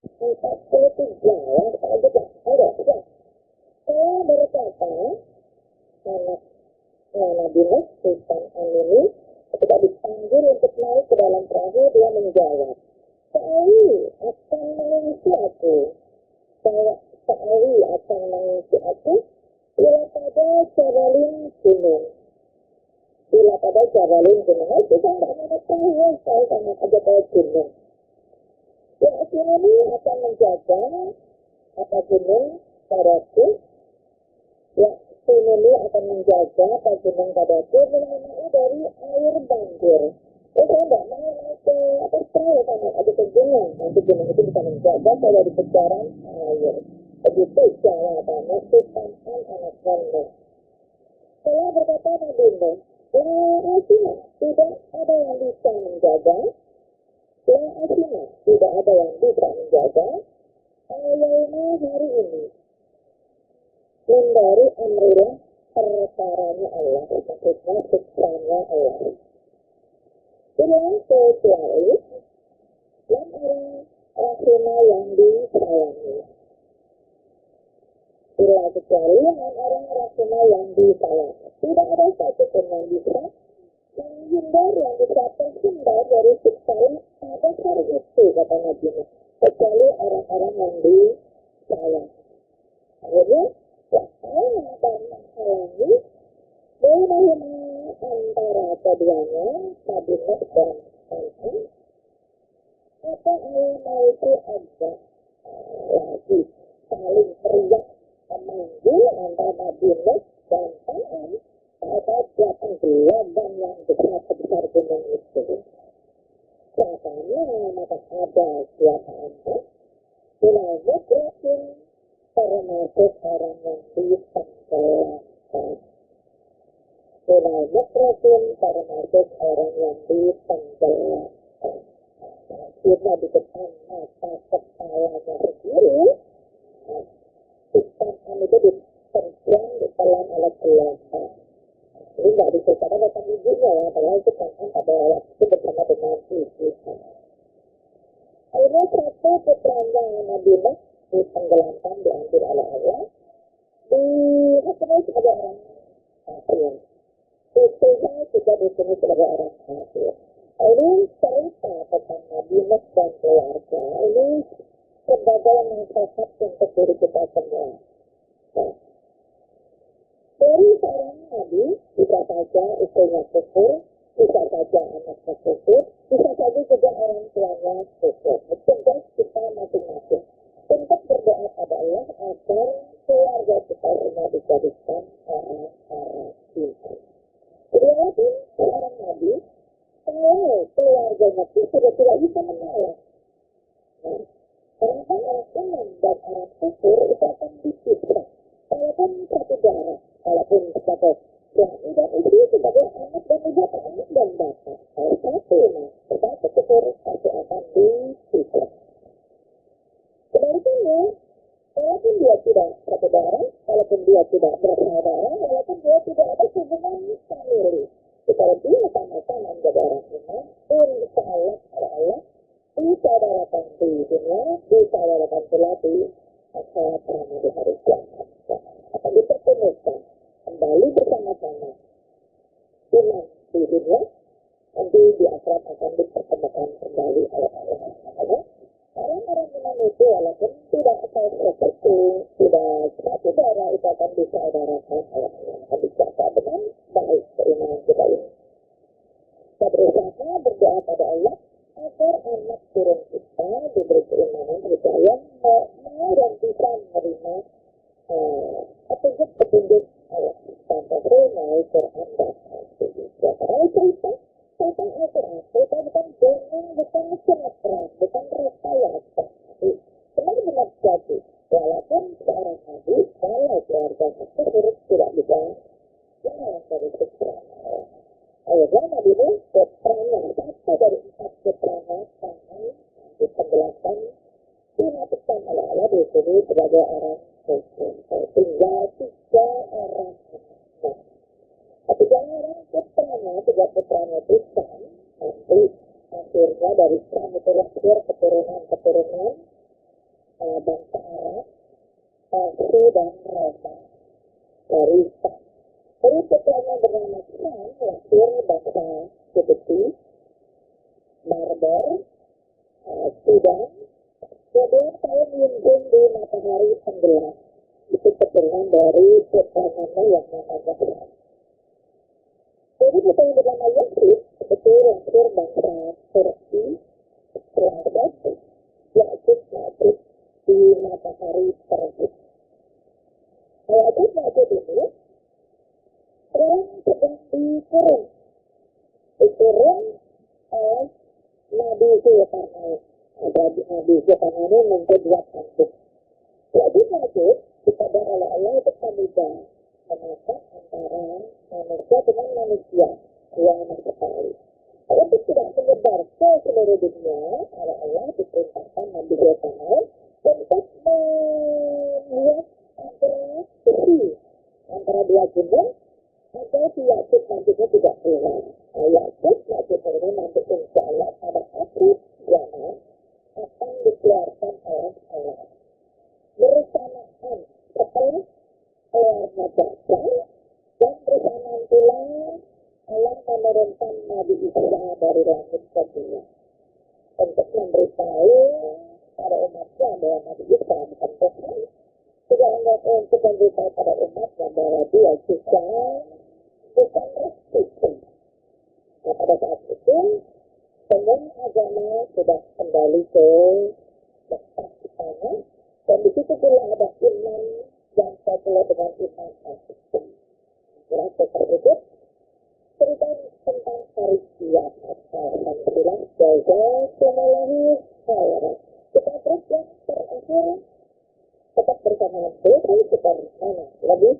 43 ya, kita aja ya. Ada. Saya berkata, anak Nabi Nuh, Sultan Amini, ketika dipanggil untuk naik ke dalam perahu, dia menjawab, "Sa'i akan mengungsi aku. Sa'i akan mengungsi aku, bila pada jabalin gunung." Bila pada jabalin gunung, itu kan tidak ada perahu, saya sama aja ke gunung. Yang ini akan menjaga apa gunung padaku, ya ini akan menjaga apa gunung padaku mengenai dari air banjir. Saya tidak mau naik ke atas perahu sama ada ke gunung, nanti gunung itu bisa menjaga saya di kejaran air. Begitu jawabannya Sultan anak Nuh. Saya berkata Nabi Nuh, tidak ada yang bisa menjaga. Tidak ada yang bisa menjaga ayahnya hari ini. Dari amrillah perkaranya Allah, maksudnya fitrahnya Allah. Tidak kecuali yang orang rahimah yang disayangi. Tidak kecuali yang orang rahimah yang disayangi. Tidak ada satu pun yang bisa menghindar, yang bisa terhindar dari siksa pada hari itu, kata Nabi Nuh, kecuali orang-orang yang disayang. Akhirnya, Allah akan menghalangi bainahuma antara keduanya, Nabi Nuh dan Adam. Maka Allah itu ada lagi saling teriak memanggil antara Nabi Nuh dan Adam. Ada delapan gelombang yang besar gunung itu. Katanya maka ada siapa anda? Bila mukrasin termasuk orang yang ditenggelamkan. Bila mukrasin termasuk orang yang ditenggelamkan. Kita di depan mata kepalanya sendiri. Sistem itu diterjang di dalam alat gelombang. Ini tidak diceritakan tentang ibunya ya, padahal itu kan pada waktu bersama dengan ibunya. Akhirnya satu putranya Nabi Nuh ditenggelamkan, diambil oleh Allah, dihukumi sebagai orang kafir. Istrinya juga dihukumi sebagai orang kafir. Ini cerita tentang Nabi Nuh dan keluarga. Ini sebagai nasihat untuk diri kita semua. Dari seorang nabi, bisa saja istrinya kufur, bisa saja anaknya kufur, bisa saja juga orang tuanya kufur. Tugas kita masing-masing untuk berdoa pada Allah agar keluarga kita semua dijadikan orang-orang iman. Walaupun seorang nabi, kalau keluarganya itu sudah tidak bisa menolak, orang-orang iman dan orang kufur itu akan disiksa. Walaupun satu darah, walaupun sebagai suami dan istri, sebagai anak dan ibu, anak dan bapak, kalau satu tetapi kufur pasti akan disiksa. Sebaliknya, walaupun dia tidak satu darah, walaupun dia tidak bersaudara, walaupun dia tidak ada hubungan famili, kalau dia sama-sama menjadi orang iman, insya Allah disaudarakan di dunia, disaudarakan pula di akhirat di hari kiamat. Akan dipertemukan kembali bersama-sama iman di dunia, nanti di akhirat akan dipertemukan kembali oleh Allah. Orang-orang iman itu walaupun tidak seperti tidak satu darah itu akan disaudarakan oleh Allah. Akan dicatat dengan baik keimanan kita ini. Kita berusaha berdoa pada Allah agar anak turun kita diberi keimanan percaya mau dan bisa menerima petunjuk Allah. Sampai mau Quran dan hadis. Kalau cerita tentang Al-Quran, kita bukan dongeng, bukan sinetron, bukan rekayasa. Benar-benar jadi. Walaupun seorang nabi, kalau keluarga tersebut tidak bisa menolak dari pikiran Allah. Akhirnya Nabi Nuh putranya, satu dari 4 putranya, sangat ditenggelamkan, dimatikan oleh Allah di sini sebagai orang muslim. Tinggal 3 orang muslim. 3 orang putranya, 3 putranya itu nanti akhirnya dari Islam itu lahir keturunan-keturunan bangsa Arab, Persia dan Roma dari Sam. Jadi setelahnya bernama Sam, lahir bangsa Yahudi, Barbar, Sudan. Kemudian saya menyinggung di matahari tenggelam. Itu keturunan dari putranya yang namanya Sam. Jadi putra yang bernama Yakub sebetulnya lahir bangsa Turki, Selatan, Yakub lahir di matahari terbit. Yakub lahir ini sekarang sedang dikurung oleh Nabi Zulkarnain. Nabi Zulkarnain membuat kampung. Jadi Yakub disadar oleh Allah itu kandidat memasang antara manusia dengan manusia yang sekali. Allah itu tidak menyebar ke seluruh dunia. Oleh Allah diperintahkan Nabi Zulkarnain untuk membuat antara dua gunung agar si Yakub nantinya tidak keluar. Yakub ini nanti insya Allah pada akhir zaman akan dikeluarkan oleh Allah. Bersamaan setelah keluarnya Dajjal dan bersamaan pula Allah menurunkan Nabi Isa dari langit ke dunia untuk memberitahu pada umatnya bahwa Nabi Isa bukan Tuhan, juga untuk memberitahu pada umatnya bahwa dia juga bukan Rasul. Nah, pada saat itu semua agama sudah kembali ke tempat di sana, dan di situ pula ada iman yang populer dengan iman Al-Islam. Jelas seperti itu. Cerita tentang hari kiamat. Alhamdulillah, jazakumullahu khairan. Kita terus yang terakhir tetap bersama Tuhan, kita bersama lebih